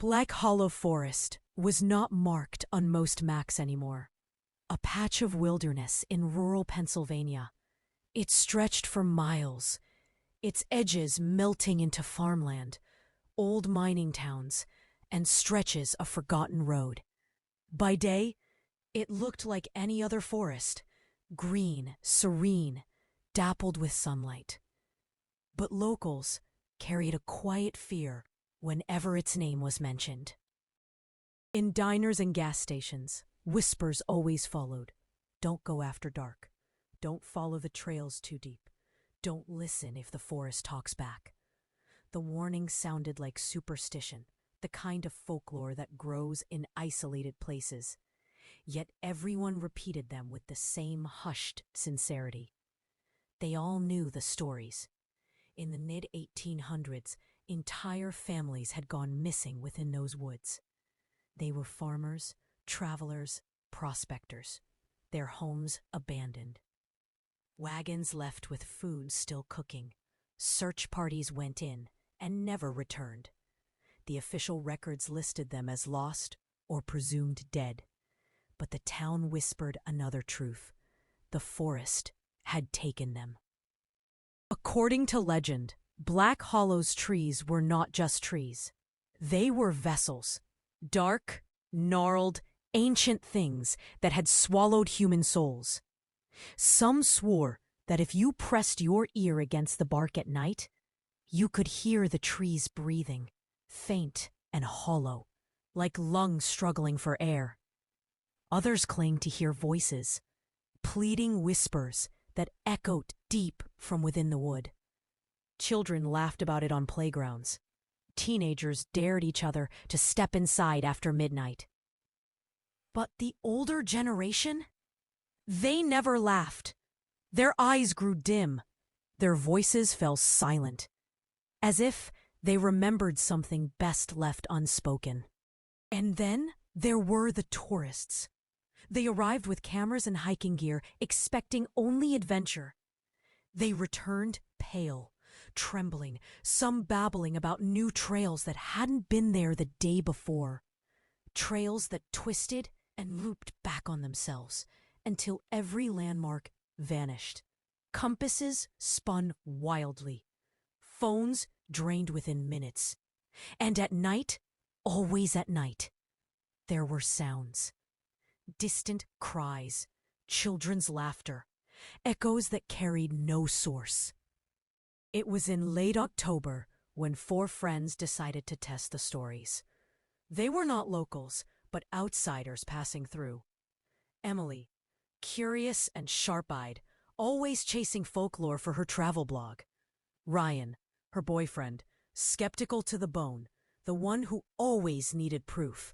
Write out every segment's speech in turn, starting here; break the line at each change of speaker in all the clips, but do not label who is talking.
Black Hollow Forest was not marked on most maps anymore. A patch of wilderness in rural Pennsylvania. It stretched for miles, its edges melting into farmland, old mining towns, and stretches of forgotten road. By day, it looked like any other forest, green, serene, dappled with sunlight. But locals carried a quiet fear whenever its name was mentioned. In diners and gas stations, whispers always followed. Don't go after dark. Don't follow the trails too deep. Don't listen if the forest talks back. The warnings sounded like superstition, the kind of folklore that grows in isolated places. Yet everyone repeated them with the same hushed sincerity. They all knew the stories. In the mid-1800s, entire families had gone missing within those woods. They were farmers, travelers, prospectors, their homes abandoned. Wagons left with food still cooking. Search parties went in and never returned. The official records listed them as lost or presumed dead. But the town whispered another truth. The forest had taken them. According to legend, Black Hollow's trees were not just trees. They were vessels, dark, gnarled, ancient things that had swallowed human souls. Some swore that if you pressed your ear against the bark at night, you could hear the trees breathing, faint and hollow, like lungs struggling for air. Others claimed to hear voices, pleading whispers that echoed deep from within the wood. Children laughed about it on playgrounds. Teenagers dared each other to step inside after midnight. But the older generation? They never laughed. Their eyes grew dim. Their voices fell silent, as if they remembered something best left unspoken. And then there were the tourists. They arrived with cameras and hiking gear, expecting only adventure. They returned pale, trembling, some babbling about new trails that hadn't been there the day before. Trails that twisted and looped back on themselves until every landmark vanished. Compasses spun wildly. Phones drained within minutes. And at night, always at night, there were sounds. Distant cries, children's laughter, echoes that carried no source. It was in late October when four friends decided to test the stories. They were not locals, but outsiders passing through. Emily, curious and sharp-eyed, always chasing folklore for her travel blog. Ryan, her boyfriend, skeptical to the bone, the one who always needed proof.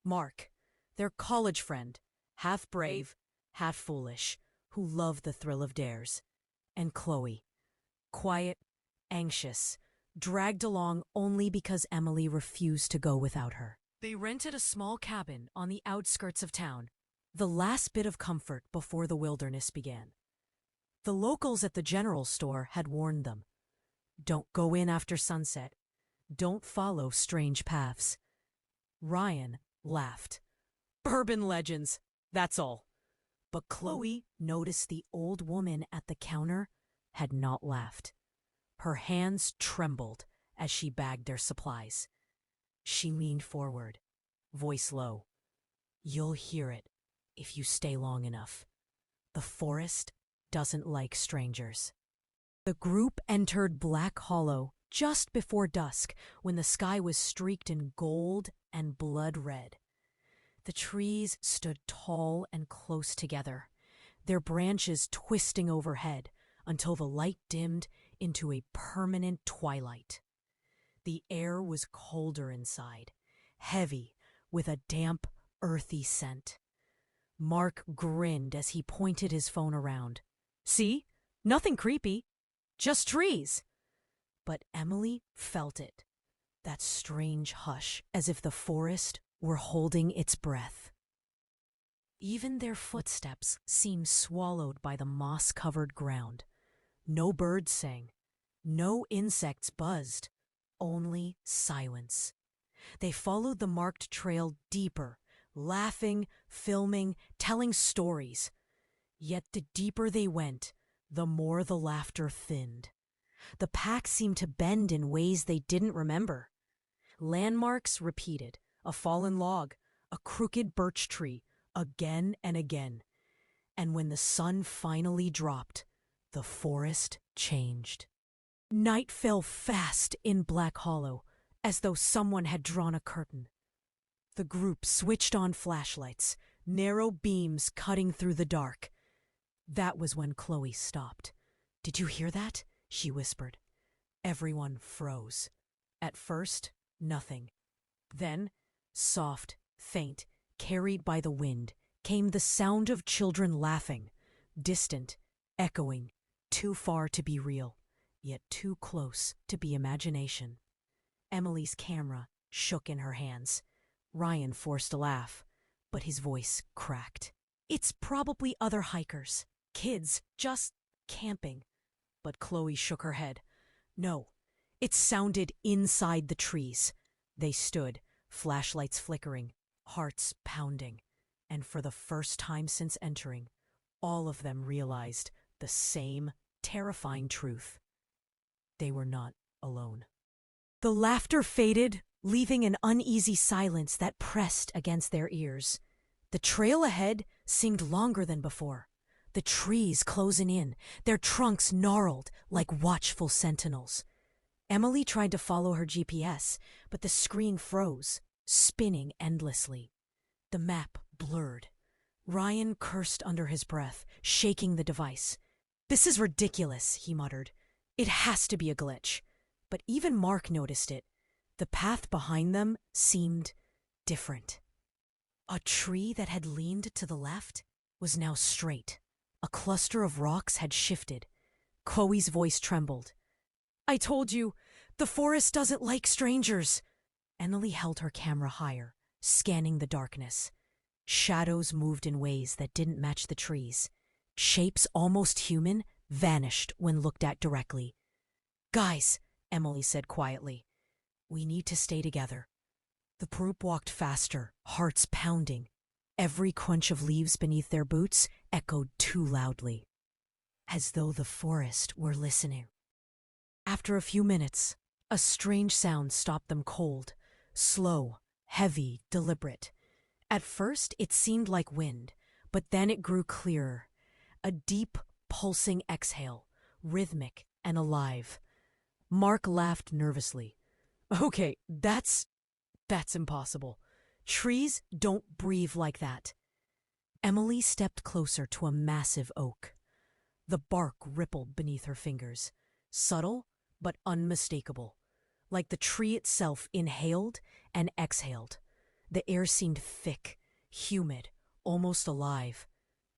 Mark, their college friend, half brave, half foolish, who loved the thrill of dares. And Chloe, quiet, anxious, dragged along only because Emily refused to go without her. They rented a small cabin on the outskirts of town, the last bit of comfort before the wilderness began. The locals at the general store had warned them. Don't go in after sunset. Don't follow strange paths. Ryan laughed. Urban legends, that's all. But Chloe noticed the old woman at the counter had not laughed. Her hands trembled as she bagged their supplies. She leaned forward, voice low. You'll hear it if you stay long enough. The forest doesn't like strangers. The group entered Black Hollow just before dusk when the sky was streaked in gold and blood red. The trees stood tall and close together, their branches twisting overhead until the light dimmed into a permanent twilight. The air was colder inside, heavy with a damp, earthy scent. Mark grinned as he pointed his phone around. See? Nothing creepy. Just trees. But Emily felt it. That strange hush, as if the forest were holding its breath. Even their footsteps seemed swallowed by the moss-covered ground. No birds sang. No insects buzzed. Only silence. They followed the marked trail deeper, laughing, filming, telling stories. Yet the deeper they went, the more the laughter thinned. The pack seemed to bend in ways they didn't remember. Landmarks repeated, a fallen log, a crooked birch tree, again and again. And when the sun finally dropped, the forest changed. Night fell fast in Black Hollow, as though someone had drawn a curtain. The group switched on flashlights, narrow beams cutting through the dark. That was when Chloe stopped. "Did you hear that?" she whispered. Everyone froze. At first, nothing. Then, soft, faint, carried by the wind, came the sound of children laughing, distant, echoing, too far to be real, yet too close to be imagination. Emily's camera shook in her hands. Ryan forced a laugh, but his voice cracked. "It's probably other hikers, kids, just camping." But Chloe shook her head. "No, it sounded inside the trees." They stood, flashlights flickering, hearts pounding. And for the first time since entering, all of them realized the same terrifying truth. They were not alone. The laughter faded, leaving an uneasy silence that pressed against their ears. The trail ahead seemed longer than before. The trees closing in, their trunks gnarled like watchful sentinels. Emily tried to follow her GPS, but the screen froze, spinning endlessly. The map blurred. Ryan cursed under his breath, shaking the device. "This is ridiculous," he muttered. "It has to be a glitch." But even Mark noticed it. The path behind them seemed different. A tree that had leaned to the left was now straight. A cluster of rocks had shifted. Chloe's voice trembled. "I told you, the forest doesn't like strangers." Emily held her camera higher, scanning the darkness. Shadows moved in ways that didn't match the trees. Shapes almost human vanished when looked at directly. "Guys," Emily said quietly, "we need to stay together." The group walked faster, hearts pounding. Every crunch of leaves beneath their boots echoed too loudly, as though the forest were listening. After a few minutes, a strange sound stopped them cold, slow, heavy, deliberate. At first, it seemed like wind, but then it grew clearer. A deep, pulsing exhale, rhythmic and alive. Mark laughed nervously. "Okay, that's impossible. Trees don't breathe like that." Emily stepped closer to a massive oak. The bark rippled beneath her fingers, subtle but unmistakable, like the tree itself inhaled and exhaled. The air seemed thick, humid, almost alive.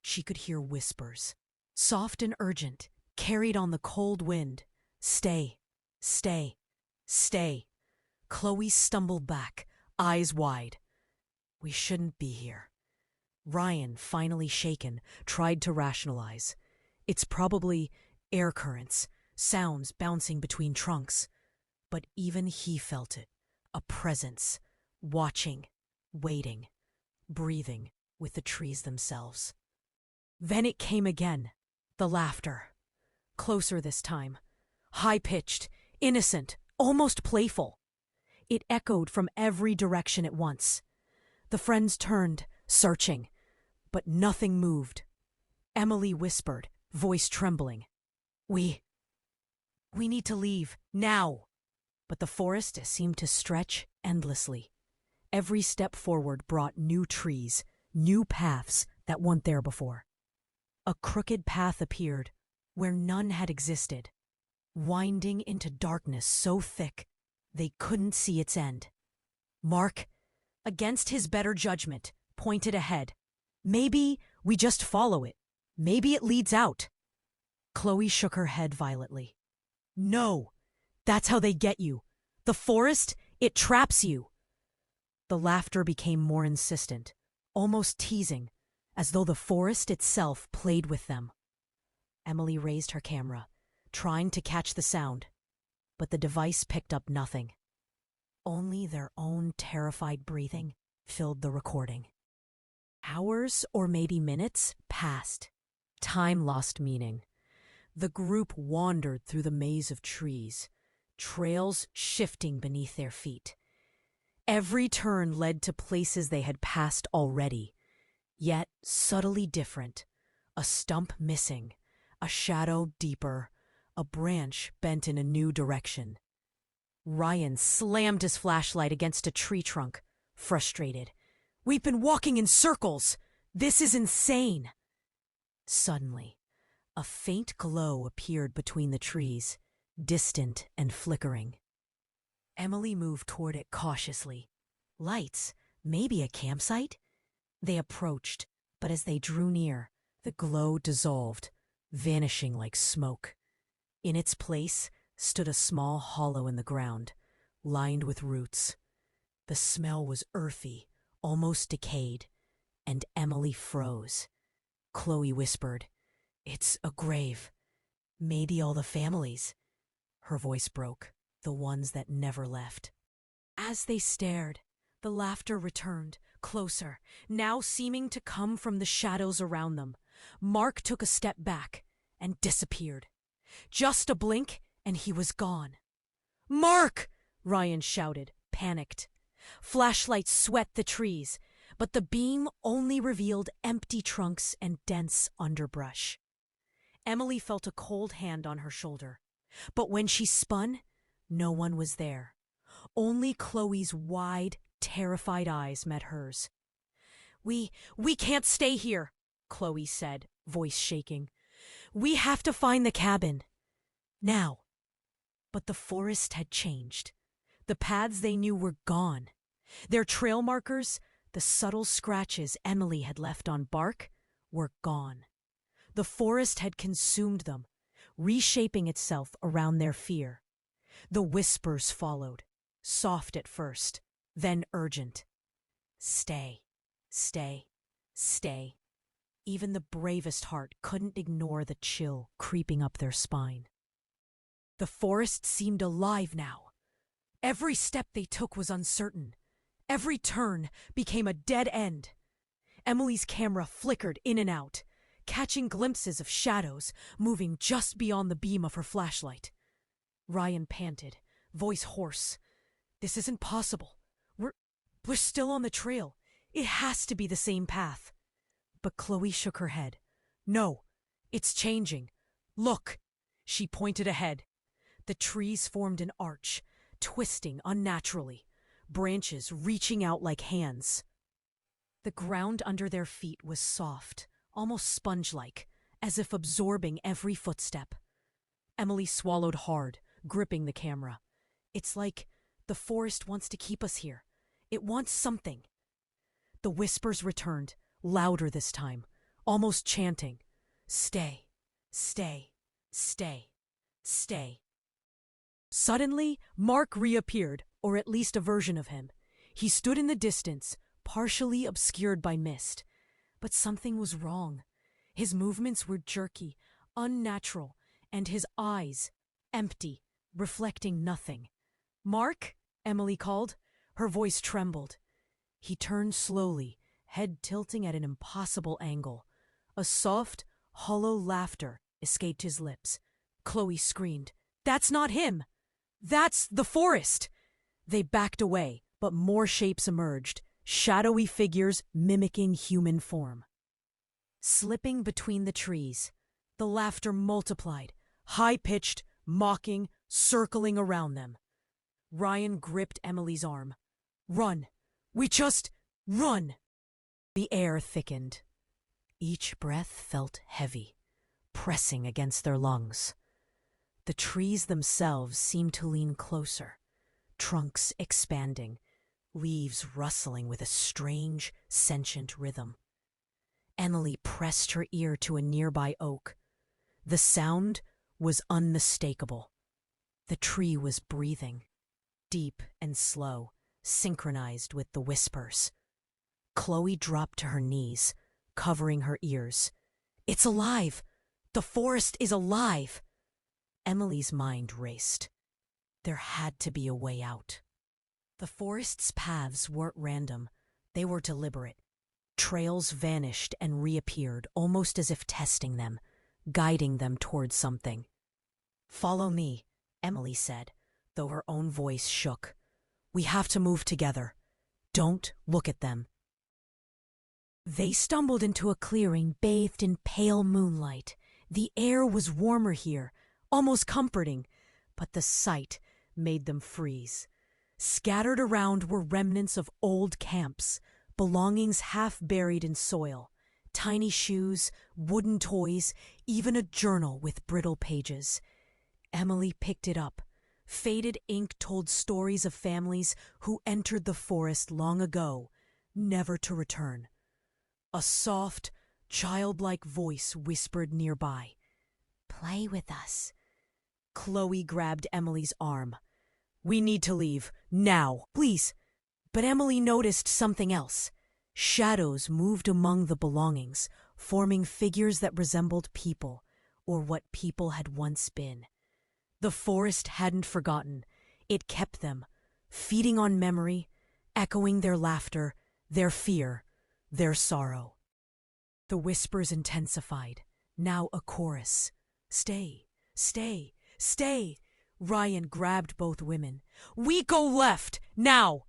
She could hear whispers, soft and urgent, carried on the cold wind. "Stay, stay, stay." Chloe stumbled back, eyes wide. "We shouldn't be here." Ryan, finally shaken, tried to rationalize. "It's probably air currents, sounds bouncing between trunks." But even he felt it, a presence, watching, waiting, breathing with the trees themselves. Then it came again, the laughter. Closer this time, high-pitched, innocent, almost playful. It echoed from every direction at once. The friends turned, searching, but nothing moved. Emily whispered, voice trembling, We need to leave, now." But the forest seemed to stretch endlessly. Every step forward brought new trees, new paths that weren't there before. A crooked path appeared where none had existed, winding into darkness so thick they couldn't see its end. Mark, against his better judgment, pointed ahead. "Maybe we just follow it. Maybe it leads out." Chloe shook her head violently. "No, that's how they get you. The forest, it traps you." The laughter became more insistent, almost teasing, as though the forest itself played with them. Emily raised her camera, trying to catch the sound, but the device picked up nothing. Only their own terrified breathing filled the recording. Hours, or maybe minutes, passed. Time lost meaning. The group wandered through the maze of trees, trails shifting beneath their feet. Every turn led to places they had passed already, yet subtly different. A stump missing, a shadow deeper, a branch bent in a new direction. Ryan slammed his flashlight against a tree trunk, frustrated. "We've been walking in circles! This is insane!" Suddenly, a faint glow appeared between the trees, distant and flickering. Emily moved toward it cautiously. Lights, maybe a campsite? They approached, but as they drew near, the glow dissolved, vanishing like smoke. In its place stood a small hollow in the ground, lined with roots. The smell was earthy, almost decayed, and Emily froze. Chloe whispered, "It's a grave. Maybe all the families." Her voice broke, the ones that never left. As they stared, the laughter returned, closer, now seeming to come from the shadows around them. Mark took a step back and disappeared. Just a blink, and he was gone. "Mark!" Ryan shouted, panicked. Flashlights swept the trees, but the beam only revealed empty trunks and dense underbrush. Emily felt a cold hand on her shoulder, but when she spun, no one was there. Only Chloe's wide, terrified eyes met hers. We can't stay here," Chloe said, voice shaking. "We have to find the cabin. Now." But the forest had changed. The paths they knew were gone. Their trail markers, the subtle scratches Emily had left on bark, were gone. The forest had consumed them, reshaping itself around their fear. The whispers followed, soft at first, then urgent. "Stay, stay, stay." Even the bravest heart couldn't ignore the chill creeping up their spine. The forest seemed alive now. Every step they took was uncertain. Every turn became a dead end. Emily's camera flickered in and out, catching glimpses of shadows moving just beyond the beam of her flashlight. Ryan panted, voice hoarse. "This isn't possible. We're still on the trail. It has to be the same path." But Chloe shook her head. "No, it's changing. Look." She pointed ahead. The trees formed an arch, twisting unnaturally, branches reaching out like hands. The ground under their feet was soft, almost sponge-like, as if absorbing every footstep. Emily swallowed hard, gripping the camera. "It's like the forest wants to keep us here. It wants something." The whispers returned, louder this time, almost chanting. "Stay, stay, stay, stay." Suddenly, Mark reappeared, or at least a version of him. He stood in the distance, partially obscured by mist. But something was wrong. His movements were jerky, unnatural, and his eyes empty, reflecting nothing. "Mark?" Emily called. Her voice trembled. He turned slowly, head tilting at an impossible angle. A soft, hollow laughter escaped his lips. Chloe screamed, "That's not him! That's the forest!" They backed away, but more shapes emerged, shadowy figures mimicking human form. Slipping between the trees, the laughter multiplied, high-pitched, mocking, circling around them. Ryan gripped Emily's arm. "Run! We just run!" The air thickened. Each breath felt heavy, pressing against their lungs. The trees themselves seemed to lean closer, trunks expanding, leaves rustling with a strange, sentient rhythm. Emily pressed her ear to a nearby oak. The sound was unmistakable. The tree was breathing, deep and slow, synchronized with the whispers. Chloe dropped to her knees, covering her ears. "It's alive! The forest is alive!" Emily's mind raced. There had to be a way out. The forest's paths weren't random, they were deliberate. Trails vanished and reappeared, almost as if testing them, guiding them towards something. "Follow me," Emily said, though her own voice shook. "We have to move together. Don't look at them." They stumbled into a clearing bathed in pale moonlight. The air was warmer here, almost comforting, but the sight made them freeze. Scattered around were remnants of old camps, belongings half buried in soil, tiny shoes, wooden toys, even a journal with brittle pages. Emily picked it up. Faded ink told stories of families who entered the forest long ago, never to return. A soft, childlike voice whispered nearby. "Play with us." Chloe grabbed Emily's arm. "We need to leave, now, please." But Emily noticed something else. Shadows moved among the belongings, forming figures that resembled people, or what people had once been. The forest hadn't forgotten. It kept them, feeding on memory, echoing their laughter, their fear, their sorrow. The whispers intensified, now a chorus. "Stay, stay, stay." Ryan grabbed both women. "We go left, now!"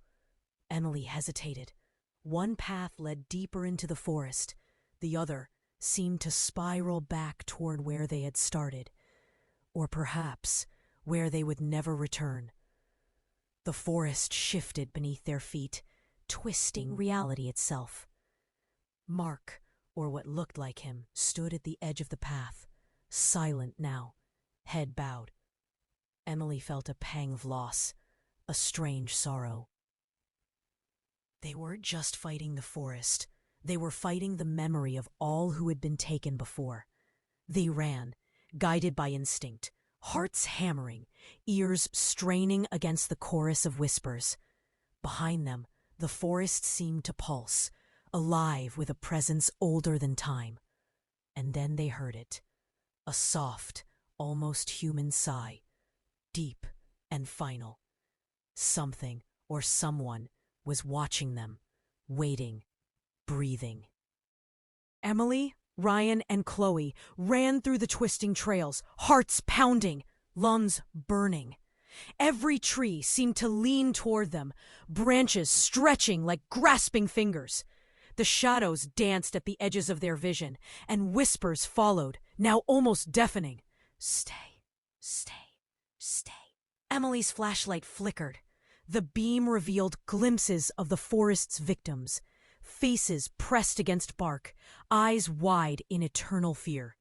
Emily hesitated. One path led deeper into the forest. The other seemed to spiral back toward where they had started. Or perhaps where they would never return. The forest shifted beneath their feet, twisting reality itself. Mark, or what looked like him, stood at the edge of the path, silent now, head bowed. Emily felt a pang of loss, a strange sorrow. They weren't just fighting the forest. They were fighting the memory of all who had been taken before. They ran, guided by instinct, hearts hammering, ears straining against the chorus of whispers. Behind them, the forest seemed to pulse, alive with a presence older than time. And then they heard it, a soft, almost human sigh, deep and final. Something or someone was watching them, waiting, breathing. Emily, Ryan, and Chloe ran through the twisting trails, hearts pounding, lungs burning. Every tree seemed to lean toward them, branches stretching like grasping fingers. The shadows danced at the edges of their vision, and whispers followed, now almost deafening. "Stay, stay, stay." Emily's flashlight flickered. The beam revealed glimpses of the forest's victims, faces pressed against bark, eyes wide in eternal fear.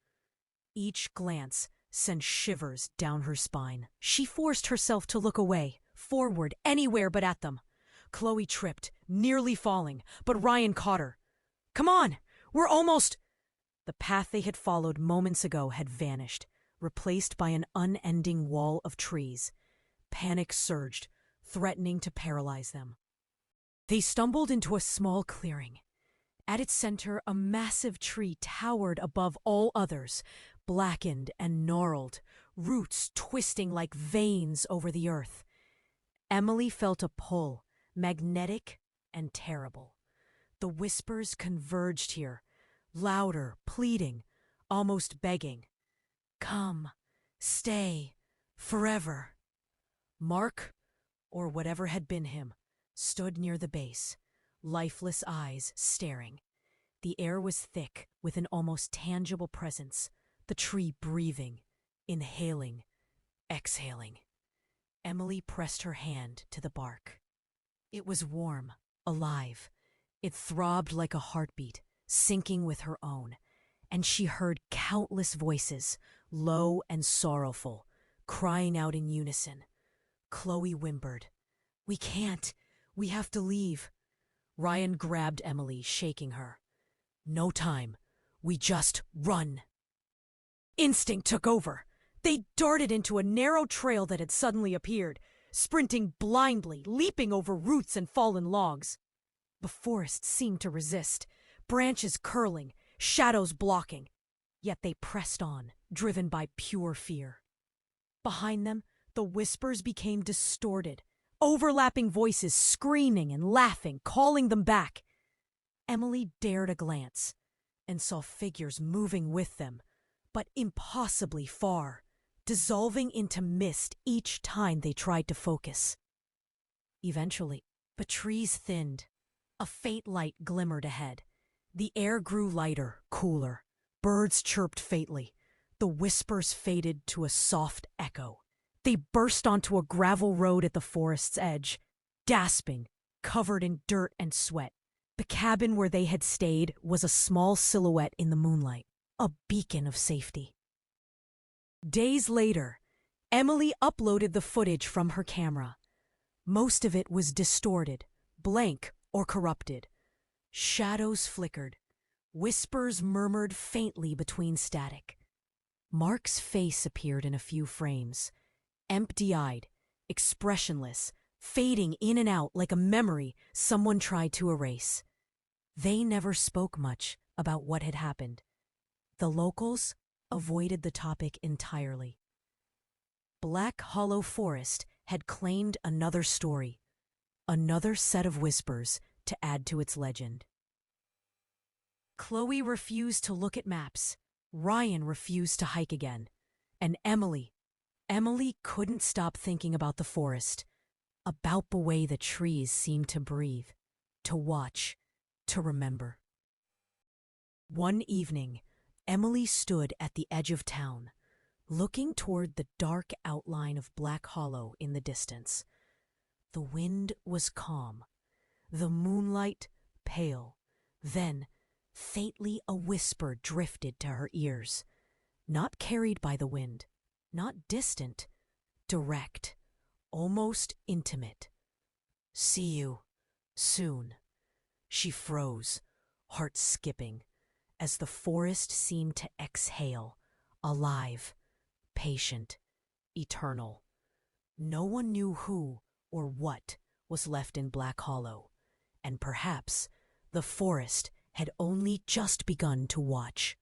Each glance sent shivers down her spine. She forced herself to look away, forward, anywhere but at them. Chloe tripped, nearly falling, but Ryan caught her. "Come on, we're almost—" The path they had followed moments ago had vanished, replaced by an unending wall of trees. Panic surged, threatening to paralyze them. They stumbled into a small clearing. At its center, a massive tree towered above all others, blackened and gnarled, roots twisting like veins over the earth. Emily felt a pull, magnetic and terrible. The whispers converged here, louder, pleading, almost begging. "Come, stay, forever." Mark, or whatever had been him, stood near the base, lifeless eyes staring. The air was thick with an almost tangible presence, the tree breathing, inhaling, exhaling. Emily pressed her hand to the bark. It was warm, alive. It throbbed like a heartbeat, syncing with her own, and she heard countless voices, low and sorrowful, crying out in unison. Chloe whimpered, "We can't. We have to leave." Ryan grabbed Emily, shaking her. "No time. We just run." Instinct took over. They darted into a narrow trail that had suddenly appeared, sprinting blindly, leaping over roots and fallen logs. The forest seemed to resist, branches curling, shadows blocking. Yet they pressed on, driven by pure fear. Behind them, the whispers became distorted, overlapping voices screaming and laughing, calling them back. Emily dared a glance and saw figures moving with them, but impossibly far, dissolving into mist each time they tried to focus. Eventually, the trees thinned. A faint light glimmered ahead. The air grew lighter, cooler. Birds chirped faintly. The whispers faded to a soft echo. They burst onto a gravel road at the forest's edge, gasping, covered in dirt and sweat. The cabin where they had stayed was a small silhouette in the moonlight, a beacon of safety. Days later, Emily uploaded the footage from her camera. Most of it was distorted, blank, or corrupted. Shadows flickered. Whispers murmured faintly between static. Mark's face appeared in a few frames, empty-eyed, expressionless, fading in and out like a memory someone tried to erase. They never spoke much about what had happened. The locals avoided the topic entirely. Black Hollow Forest had claimed another story, another set of whispers to add to its legend. Chloe refused to look at maps. Ryan refused to hike again. And Emily couldn't stop thinking about the forest, about the way the trees seemed to breathe, to watch, to remember. One evening, Emily stood at the edge of town, looking toward the dark outline of Black Hollow in the distance. The wind was calm, the moonlight pale. Then, faintly a whisper drifted to her ears, not carried by the wind, not distant, direct, almost intimate. "See you soon." She froze, heart skipping, as the forest seemed to exhale, alive, patient, eternal. No one knew who or what was left in Black Hollow, and perhaps the forest had only just begun to watch.